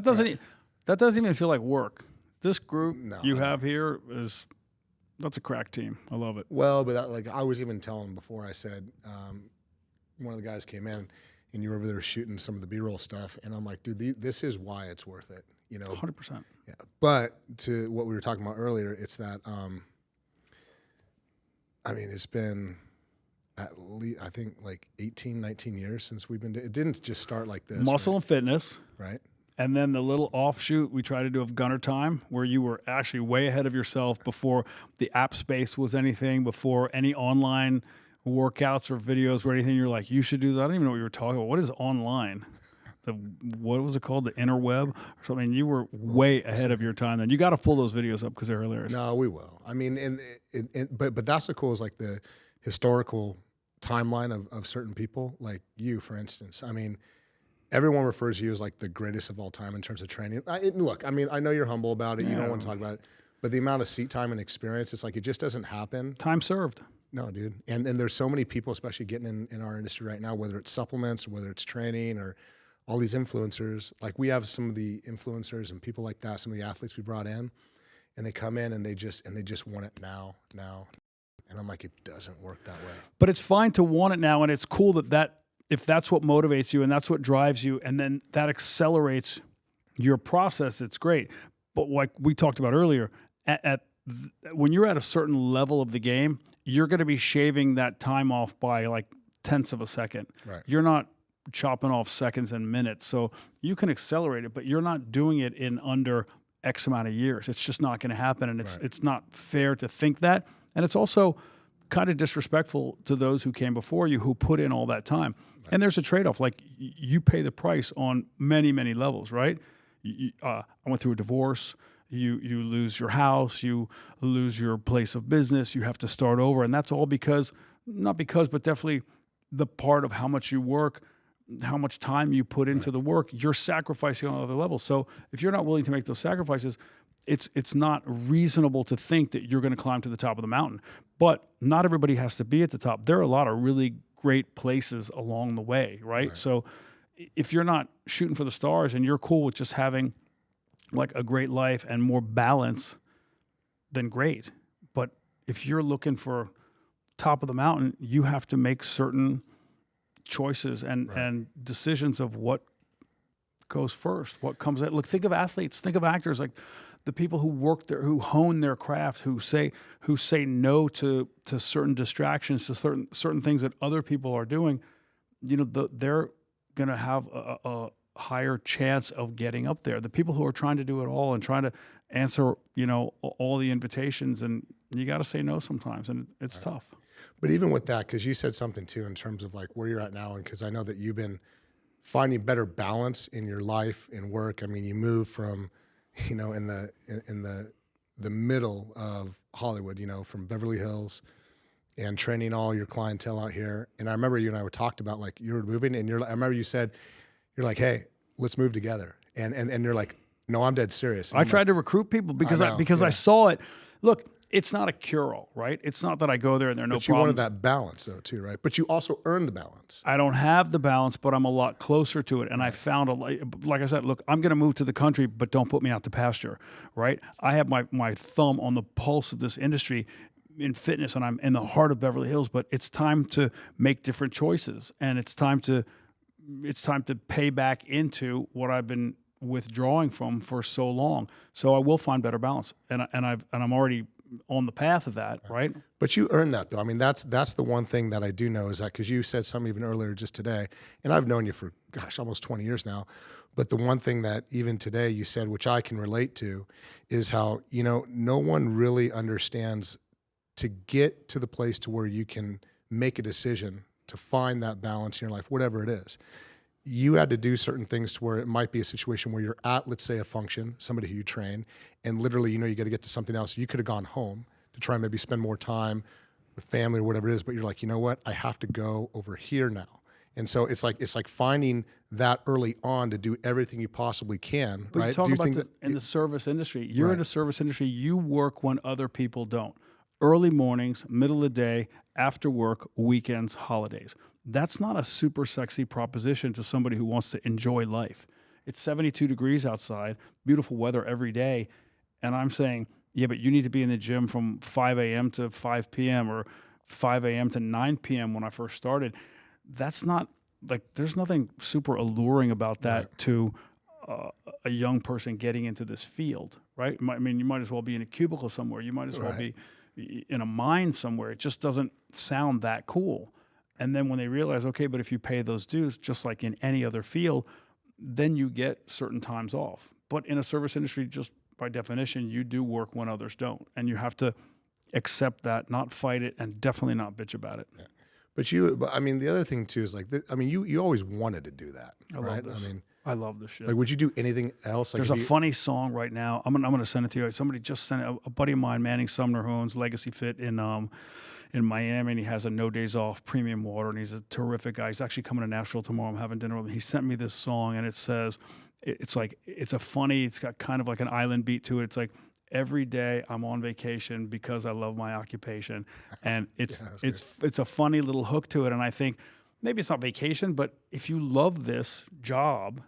That doesn't even feel like work. This group you have here that's a crack team. I love it. Well, but I was even telling before, I said, one of the guys came in and you were over there shooting some of the B-roll stuff. And I'm like, dude, this is why it's worth it. 100%. Yeah. But to what we were talking about earlier, it's that, it's been at least, I think, like 18, 19 years since we've been it didn't just start like this. Muscle and fitness. Right. And then the little offshoot we tried to do of Gunnar Time, where you were actually way ahead of yourself before the app space was anything, before any online workouts or videos or anything. You're like, you should do that. I don't even know what you were talking about. What is online? What was it called? The interweb or something? You were way ahead of your time. Then you got to pull those videos up because they're hilarious. No, we will. I mean, but that's the cool is like the historical timeline of certain people, like you, for instance. I mean, everyone refers to you as like the greatest of all time in terms of training. Look, I mean, I know you're humble about it. Yeah. You don't want to talk about it, but the amount of seat time and experience, it's like, it just doesn't happen. Time served. No, dude. And there's so many people, especially getting in our industry right now, whether it's supplements, or whether it's training, or all these influencers. Like, we have some of the influencers and people like that, some of the athletes we brought in, and they come in and they just want it now. And I'm like, it doesn't work that way. But it's fine to want it now, and it's cool that if that's what motivates you and that's what drives you, and then that accelerates your process, it's great. But like we talked about earlier, when you're at a certain level of the game, you're going to be shaving that time off by like tenths of a second. Right. You're not chopping off seconds and minutes. So you can accelerate it, but you're not doing it in under X amount of years. It's just not going to happen, and it's not fair to think that. And it's also kind of disrespectful to those who came before you, who put in all that time. Right. And there's a trade-off. Like, you pay the price on many, many levels, right? I went through a divorce. You lose your house. You lose your place of business. You have to start over. And that's all but definitely the part of how much you work, how much time you put into the work, you're sacrificing on other levels. So if you're not willing to make those sacrifices, it's not reasonable to think that you're going to climb to the top of the mountain. But not everybody has to be at the top. There are a lot of really great places along the way, right? So if you're not shooting for the stars and you're cool with just having like a great life and more balance, then great. But if you're looking for top of the mountain, you have to make certain choices and decisions of what goes first, what comes out. Look, think of athletes, think of actors, like the people who work there, who hone their craft, who say no to certain distractions, to certain things that other people are doing. They're going to have a higher chance of getting up there. The people who are trying to do it all and trying to answer, all the invitations, and you got to say no sometimes, and it's tough. But even with that, because you said something too in terms of like where you're at now, and because I know that you've been finding better balance in your life and work. I mean, you moved from, in the middle of Hollywood, from Beverly Hills, and training all your clientele out here. And I remember you and I talked about like you were moving, and I remember you said, you're like, hey, let's move together. And you're like, no, I'm dead serious. And I tried to recruit people because I saw it. Look, it's not a cure-all, right? It's not that I go there and there are no problems. But you wanted that balance though too, right? But you also earned the balance. I don't have the balance, but I'm a lot closer to it. And I found, like I said, look, I'm going to move to the country, but don't put me out to pasture, right? I have my thumb on the pulse of this industry in fitness, and I'm in the heart of Beverly Hills, but it's time to make different choices. And it's time to pay back into what I've been withdrawing from for so long. So I will find better balance. And I'm already on the path of that, right? But you earned that though. I mean, that's the one thing that I do know is that, because you said something even earlier just today, and I've known you for, almost 20 years now, but the one thing that even today you said, which I can relate to, is how, no one really understands to get to the place to where you can make a decision to find that balance in your life, whatever it is. You had to do certain things to where it might be a situation where you're at, let's say, a function, somebody who you train, and literally, you got to get to something else. You could have gone home to try and maybe spend more time with family or whatever it is, but you're like, you know what? I have to go over here now. And so it's like finding that early on to do everything you possibly can, but right? You talk about in the service industry. You're in the service industry. You work when other people don't. Early mornings, middle of the day, after work, weekends, holidays. That's not a super sexy proposition to somebody who wants to enjoy life. It's 72 degrees outside, beautiful weather every day. And I'm saying, yeah, but you need to be in the gym from 5 a.m. to 5 p.m. or 5 a.m. to 9 p.m. when I first started. That's not like, there's nothing super alluring about that to a young person getting into this field, right? I mean, you might as well be in a cubicle somewhere. You might as well be in a mine somewhere. It just doesn't sound that cool. And then when they realize, okay, but if you pay those dues, just like in any other field, then you get certain times off. But in a service industry, just by definition, you do work when others don't. And you have to accept that, not fight it, and definitely not bitch about it. Yeah. But I mean, the other thing too is like, you always wanted to do that, right? I mean, I love this shit. like, would you do anything else? Like, there's a funny song right now. I'm gonna send it to you. Somebody just sent it. A buddy of mine, Manning Sumner, who owns Legacy Fit in Miami, and he has a No Days Off premium water, and he's a terrific guy. He's actually coming to Nashville tomorrow. I'm having dinner with him. He sent me this song, and it says, it's got kind of like an island beat to it. It's like, every day I'm on vacation because I love my occupation. And it's a funny little hook to it. And I think maybe it's not vacation, but if you love this job,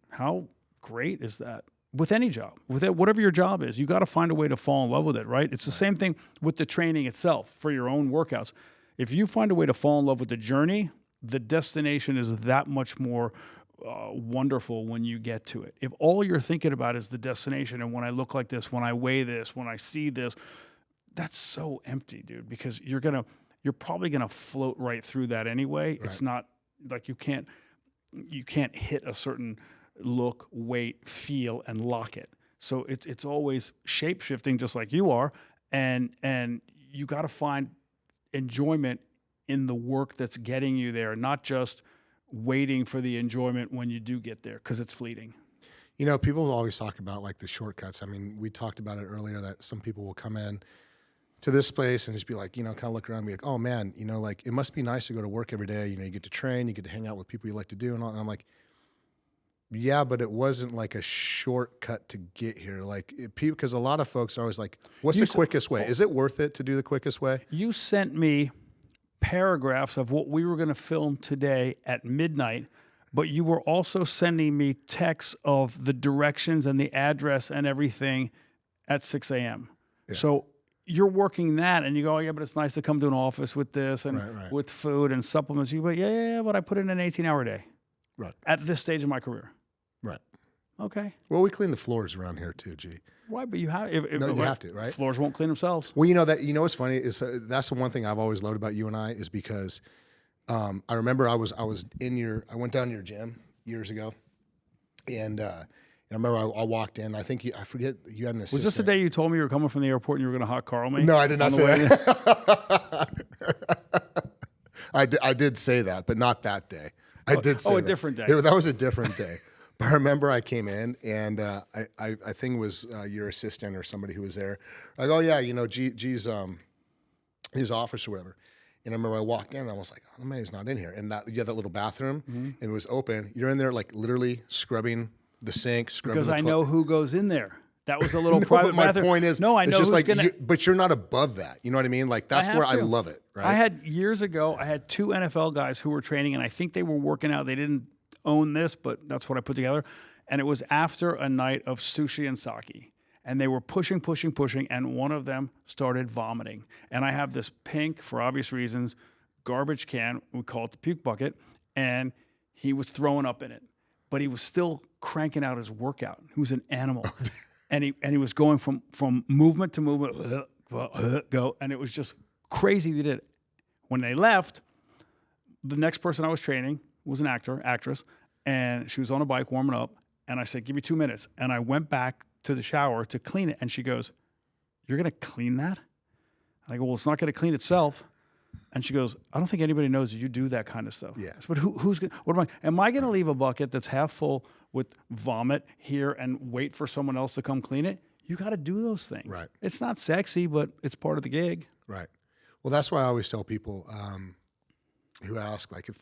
how great is that? With any job, with it, whatever your job is, you got to find a way to fall in love with it, right? It's the same thing with the training itself for your own workouts. If you find a way to fall in love with the journey, the destination is that much more wonderful when you get to it. If all you're thinking about is the destination, and when I look like this, when I weigh this, when I see this, that's so empty, dude, because you're probably gonna float right through that anyway. Right. It's not like you can't hit a certain look, weight, feel, and lock it. So it's always shape shifting, just like you are, and you got to find enjoyment in the work that's getting you there, not just waiting for the enjoyment when you do get there, because it's fleeting. You know, people always talk about like the shortcuts. I mean, we talked about it earlier that some people will come in to this place and just be like, you know, kind of look around and be like, oh man, you know, like it must be nice to go to work every day. You know, you get to train, you get to hang out with people you like to do and all. And I'm like, yeah, but it wasn't like a shortcut to get here. Like, because a lot of folks are always like, what's the quickest way? Is it worth it to do the quickest way? You sent me paragraphs of what we were going to film today at midnight, but you were also sending me texts of the directions and the address and everything at 6 a.m. Yeah. So you're working that and you go, oh, yeah, but it's nice to come to an office with this and with food and supplements. You go, yeah, but I put in an 18-hour day at this stage of my career. Right. Okay. Well, we clean the floors around here too, G. Right, but you have you have to, right? Floors won't clean themselves. Well, you know what's funny is that's the one thing I've always loved about you and I is because I remember I went down to your gym years ago, and I remember I walked in. I forget you had an assistant. Was this the day you told me you were coming from the airport and you were going to hot Carl me? No, I did not say that. I did say that, but not that day. I did say a different day. That was a different day. But I remember I came in and I think it was your assistant or somebody who was there. Like, oh yeah, you know, G's his office or whatever. And I remember I walked in and I was like, oh man, he's not in here. And you had that little bathroom and it was open. You're in there like literally scrubbing the sink, scrubbing because the I know who goes in there. That was a little private but bathroom. My point is, no, I know just who's like, but you're not above that. You know what I mean? Like that's where I love it. Right. I had years ago, I had 2 NFL guys who were training, and I think they were working out. They didn't own this, but that's what I put together. And it was after a night of sushi and sake. And they were pushing, and one of them started vomiting. And I have this pink, for obvious reasons, garbage can, we call it the puke bucket, and he was throwing up in it. But he was still cranking out his workout. He was an animal. And he was going from movement to movement, go, and it was just crazy they did it. When they left, the next person I was training was an actress, and she was on a bike warming up, and I said, give me 2 minutes. And I went back to the shower to clean it, and she goes, you're going to clean that? And I go, well, it's not going to clean itself. And she goes, I don't think anybody knows that you do that kind of stuff. Yeah. But who's going to, what am I going to leave a bucket that's half full with vomit here and wait for someone else to come clean it? You got to do those things. Right. It's not sexy, but it's part of the gig. Right. Well, that's why I always tell people who ask, like, if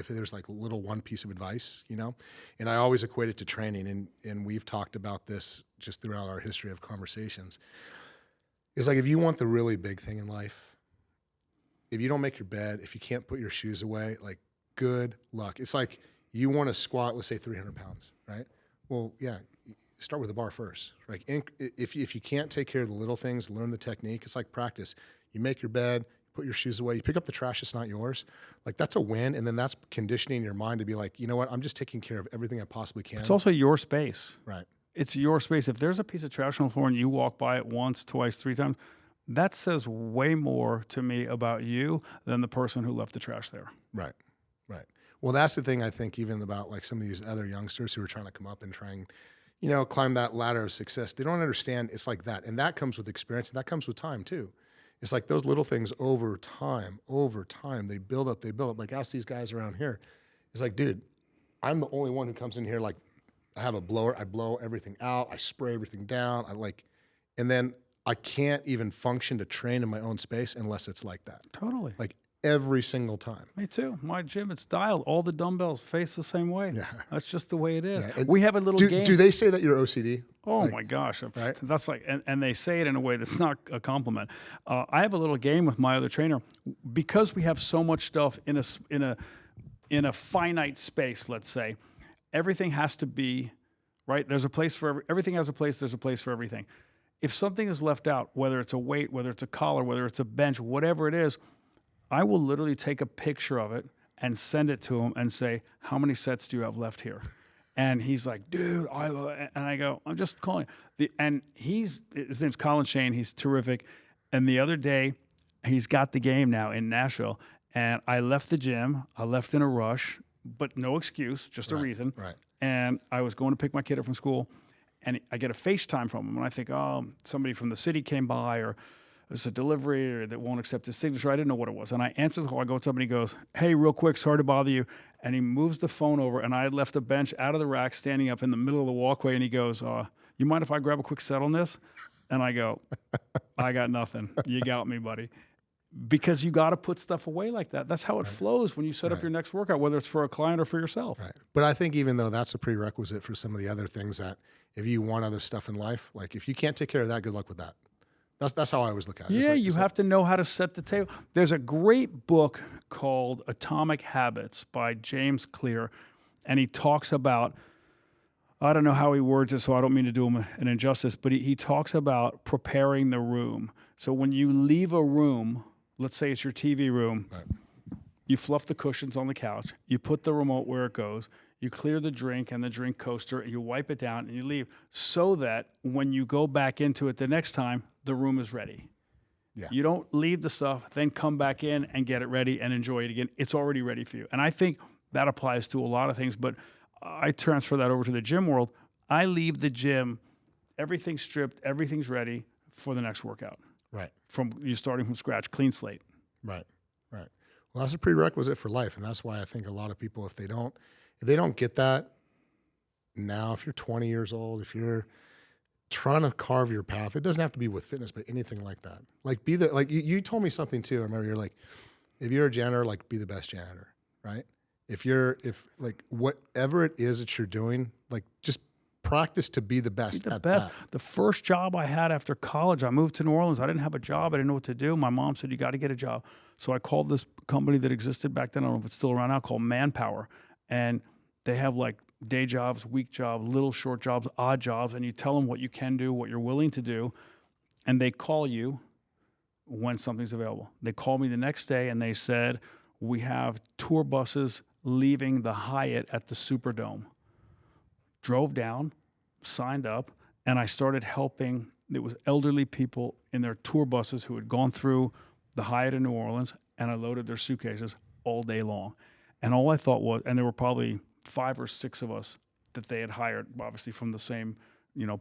there's like a little one piece of advice, you know, and I always equate it to training, and we've talked about this just throughout our history of conversations. It's like, if you want the really big thing in life, if you don't make your bed, if you can't put your shoes away, like, good luck. It's like you want to squat, let's say 300 pounds. right? Well, yeah, start with the bar first. Like if you can't take care of the little things, learn the technique. It's like practice. You make your bed, put your shoes away, you pick up the trash that's not yours. Like that's a win. And then that's conditioning your mind to be like, you know what? I'm just taking care of everything I possibly can. It's also your space. Right. It's your space. If there's a piece of trash on the floor and you walk by it once, twice, 3 times, that says way more to me about you than the person who left the trash there. Right. Right. Well, that's the thing I think even about like some of these other youngsters who are trying to come up and trying, you know, climb that ladder of success. They don't understand it's like that. And that comes with experience. And that comes with time too. It's like those little things over time, they build up. Like ask these guys around here. It's like, dude, I'm the only one who comes in here. Like I have a blower. I blow everything out. I spray everything down. And then I can't even function to train in my own space unless it's like that. Totally. Like every single time. Me too. My gym, it's dialed. All the dumbbells face the same way. Yeah. That's just the way it is. Yeah. We have a little game. Do they say that you're OCD? Oh like, my gosh. Right? That's like, and they say it in a way that's not a compliment. I have a little game with my other trainer because we have so much stuff in a finite space, let's say. Everything has to be, right? There's a place for everything has a place. There's a place for everything. If something is left out, whether it's a weight, whether it's a collar, whether it's a bench, whatever it is, I will literally take a picture of it and send it to him and say, how many sets do you have left here? And he's like, dude, and I go, I'm just calling. And his name's Colin Shane. He's terrific. And the other day, he's got the game now in Nashville. And I left the gym. I left in a rush, but no excuse, just a reason. Right. And I was going to pick my kid up from school. And I get a FaceTime from him. And I think, oh, somebody from the city came by, or it's a delivery, or that won't accept his signature. I didn't know what it was. And I answer the call. I go to him and he goes, hey, real quick, sorry to bother you. And he moves the phone over. And I had left a bench out of the rack standing up in the middle of the walkway. And he goes, you mind if I grab a quick set on this? And I go, I got nothing. You got me, buddy. Because you got to put stuff away like that. That's how it flows when you set up your next workout, whether it's for a client or for yourself. Right. But I think even though that's a prerequisite for some of the other things that if you want other stuff in life, like if you can't take care of that, good luck with that. That's how I always look at it. Yeah, you have to know how to set the table. There's a great book called Atomic Habits by James Clear, and he talks about, I don't know how he words it, so I don't mean to do him an injustice, but he talks about preparing the room. So when you leave a room, let's say it's your TV room, right. You fluff the cushions on the couch, you put the remote where it goes, you clear the drink and the drink coaster, and you wipe it down and you leave, so that when you go back into it the next time, the room is ready. Yeah. You don't leave the stuff, then come back in and get it ready and enjoy it again. It's already ready for you. And I think that applies to a lot of things, but I transfer that over to the gym world. I leave the gym, everything's stripped, everything's ready for the next workout. Right. From you starting from scratch, clean slate. Right. Right. Well, that's a prerequisite for life. And that's why I think a lot of people, if they don't get that now, if you're 20 years old, if you're trying to carve your path, it doesn't have to be with fitness, but anything like that. Like you told me something too. I remember you're like, if you're a janitor, like be the best janitor, right? If whatever it is that you're doing, like just practice to be the best at that. The first job I had after college, I moved to New Orleans. I didn't have a job. I didn't know what to do. My mom said, you got to get a job. So I called this company that existed back then. I don't know if it's still around now, called Manpower. And they have like day jobs, week jobs, little short jobs, odd jobs. And you tell them what you can do, what you're willing to do. And they call you when something's available. They called me the next day and they said, we have tour buses leaving the Hyatt at the Superdome. Drove down, signed up, and I started helping. It was elderly people in their tour buses who had gone through the Hyatt in New Orleans, and I loaded their suitcases all day long. And all I thought was, and there were probably 5 or 6 of us that they had hired, obviously from the same,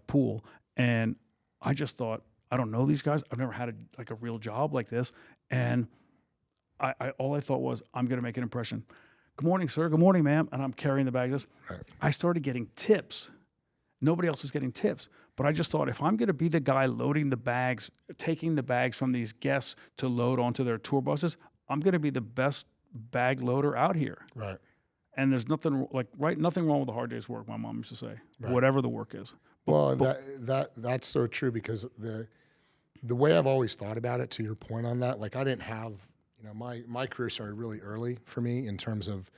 pool. And I just thought, I don't know these guys. I've never had a real job like this. And all I thought was, I'm going to make an impression. Good morning, sir. Good morning, ma'am. And I'm carrying the bags. Right. I started getting tips. Nobody else was getting tips. But I just thought, if I'm going to be the guy loading the bags, taking the bags from these guests to load onto their tour buses, I'm going to be the best bag loader out here. Right. And there's nothing wrong with a hard day's work, my mom used to say, whatever the work is. That's so true, because the way I've always thought about it, to your point on that, like I didn't have, my career started really early for me in terms of,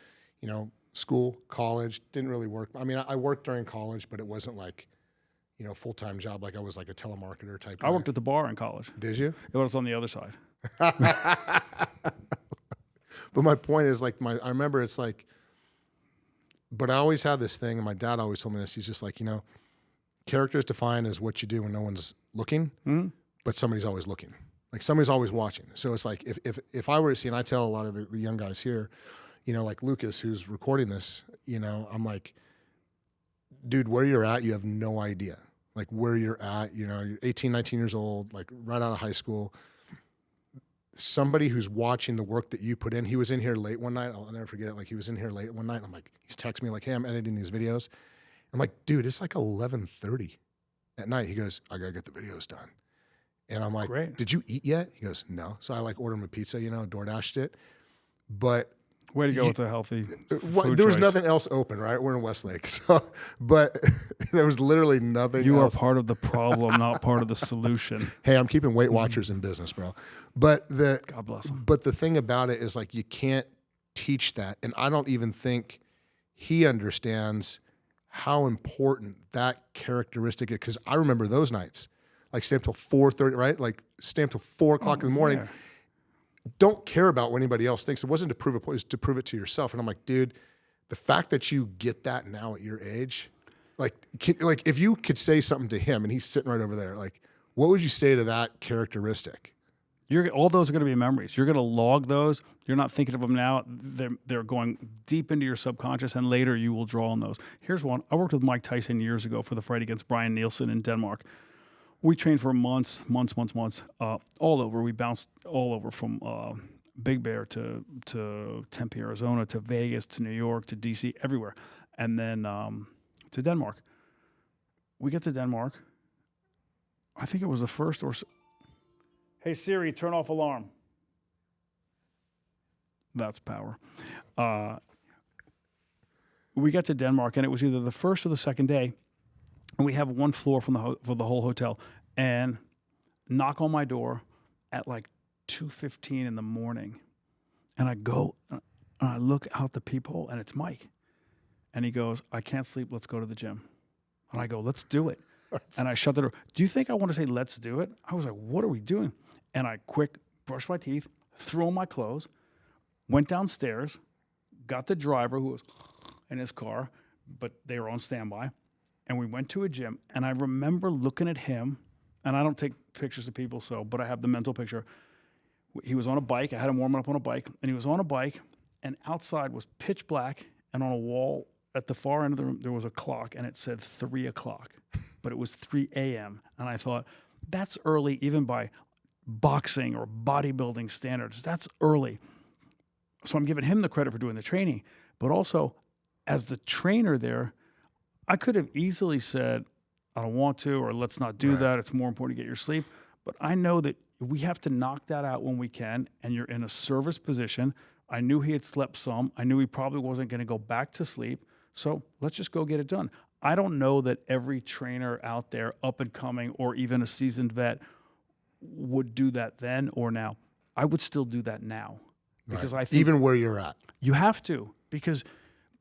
school, college, didn't really work. I mean, I worked during college, but it wasn't like, full-time job. Like I was like a telemarketer type guy. I worked at the bar in college. Did you? It was on the other side. But my point is like I remember it's like, but I always had this thing, and my dad always told me this. He's just like, character is defined as what you do when no one's looking, but somebody's always looking. Like somebody's always watching. So it's like if I were to see, and I tell a lot of the young guys here, like Lucas, who's recording this, I'm like, dude, where you're at, you have no idea. Like where you're at, you're 18, 19 years old, like right out of high school. Somebody who's watching the work that you put in. He was in here late one night. I'll never forget it. Like he was in here late one night. And I'm like, he's texting me like, hey, I'm editing these videos. I'm like, dude, it's like 11:30 at night. He goes, I gotta get the videos done. And I'm like, Great. Did you eat yet? He goes, no. So I like ordered him a pizza, DoorDashed it. But way to go with a healthy food there was choice. nothing else open, right? We're in Westlake. So, but there was literally nothing You else. are part of the problem, not part of the solution. Hey, I'm keeping Weight Watchers in business, bro. But God bless him. But the thing about it is like you can't teach that. And I don't even think he understands how important that characteristic is. Because I remember those nights, like stay up till 4:30, right? Like stay up till 4 o'clock in the morning. Yeah. Don't care about what anybody else thinks. It wasn't to prove a point, it was to prove it to yourself. And I'm like, dude, the fact that you get that now at your age, like if you could say something to him and he's sitting right over there, like what would you say to that characteristic? All those are going to be memories. You're going to log those. You're not thinking of them now. They're going deep into your subconscious, and later you will draw on those. Here's one. I worked with Mike Tyson years ago for the fight against Brian Nielsen in Denmark. We trained for months, all over. We bounced all over from Big Bear to Tempe, Arizona, to Vegas, to New York, to DC, everywhere. And then to Denmark. We get to Denmark. I think it was the first or... Hey, Siri, turn off alarm. That's power. We got to Denmark, and it was either the first or the second day, and we have one floor for the whole hotel, and knock on my door at like 2:15 in the morning, and I go and I look out the peephole, and it's Mike, and he goes, I can't sleep, let's go to the gym. And I go, let's do it. And I shut the door. Do you think I want to say let's do it? I was like, what are we doing? And I quick brushed my teeth, threw on my clothes, went downstairs, got the driver who was in his car, but they were on standby, and we went to a gym. And I remember looking at him, and I don't take pictures of people, but I have the mental picture. He was on a bike. I had him warming up on a bike, and he was on a bike, and outside was pitch black, and on a wall at the far end of the room, there was a clock, and it said 3 o'clock, but it was 3 a.m. And I thought, that's early, even by boxing or bodybuilding standards. That's early. So I'm giving him the credit for doing the training, but also as the trainer there, I could have easily said, I don't want to, or let's not do that. It's more important to get your sleep. But I know that we have to knock that out when we can, and you're in a service position. I knew he had slept some. I knew he probably wasn't going to go back to sleep. So let's just go get it done. I don't know that every trainer out there, up and coming, or even a seasoned vet, would do that then or now. I would still do that now. Because I think even where you're at. You have to, because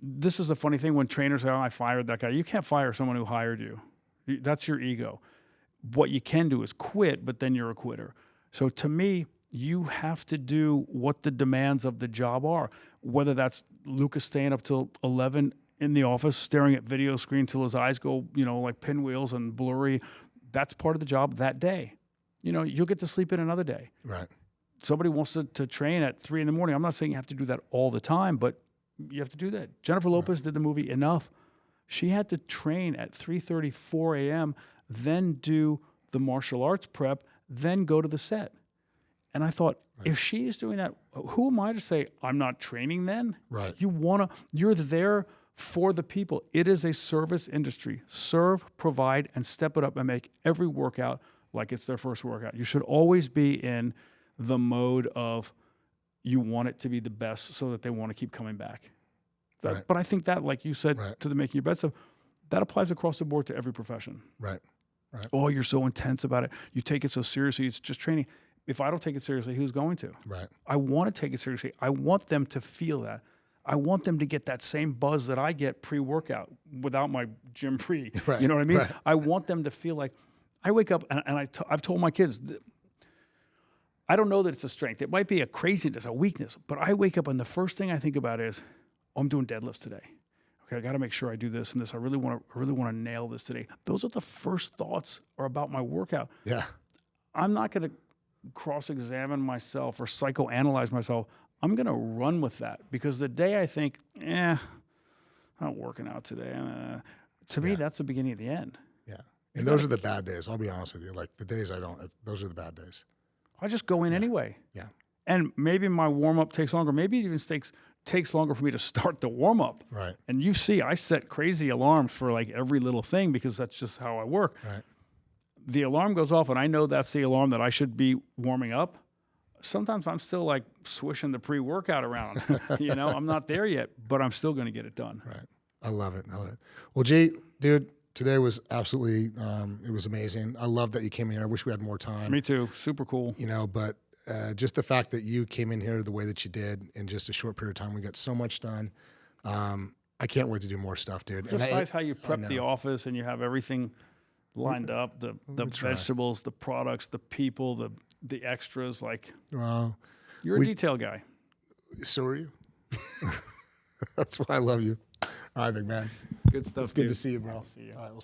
this is a funny thing when trainers say, oh, I fired that guy. You can't fire someone who hired you. That's your ego. What you can do is quit, but then you're a quitter. So to me, you have to do what the demands of the job are, whether that's Lucas staying up till 11 in the office, staring at video screen till his eyes go, like pinwheels and blurry. That's part of the job that day. You'll get to sleep in another day. Right. Somebody wants to train at 3 a.m. I'm not saying you have to do that all the time, but you have to do that. Jennifer Lopez did the movie Enough. She had to train at 3:30, 4 a.m., then do the martial arts prep, then go to the set. And I thought, if she's doing that, who am I to say I'm not training then? Right. You're there for the people. It is a service industry. Serve, provide, and step it up and make every workout like it's their first workout. You should always be in the mode of you want it to be the best so that they want to keep coming back. But I think that, like you said, to the making your bed stuff, that applies across the board to every profession. Right. Oh, you're so intense about it. You take it so seriously. It's just training. If I don't take it seriously, who's going to? Right. I want to take it seriously. I want them to feel that. I want them to get that same buzz that I get pre-workout without my gym pre. Right, You know what I mean? right. I want them to feel like I wake up and I've told my kids, I don't know that it's a strength. It might be a craziness, a weakness, but I wake up and the first thing I think about is, oh, I'm doing deadlifts today. Okay, I got to make sure I do this and this. I really want to nail this today. Those are the first thoughts are about my workout. Yeah. I'm not going to cross-examine myself or psychoanalyze myself. I'm going to run with that because the day I think, I'm not working out today, to me, that's the beginning of the end. Yeah. And those are the bad days. I'll be honest with you. Like the days those are the bad days. I just go in anyway. Yeah. And maybe my warm-up takes longer. Maybe it even takes longer for me to start the warm-up. Right. And you see, I set crazy alarms for like every little thing because that's just how I work. Right. The alarm goes off and I know that's the alarm that I should be warming up. Sometimes I'm still like swishing the pre-workout around. I'm not there yet, but I'm still going to get it done. Right. I love it. Well, G, dude, today was absolutely, it was amazing. I love that you came in here. I wish we had more time. Me too. Super cool. But just the fact that you came in here the way that you did in just a short period of time, we got so much done. I can't wait to do more stuff, dude. Just nice how you prep the office and you have everything lined up, the vegetables, the products, the people, the extras. Like, well, you're a detail guy. So are you. That's why I love you. All right, big man. Good stuff. It's good to see you, bro. See you. All right, we'll see you.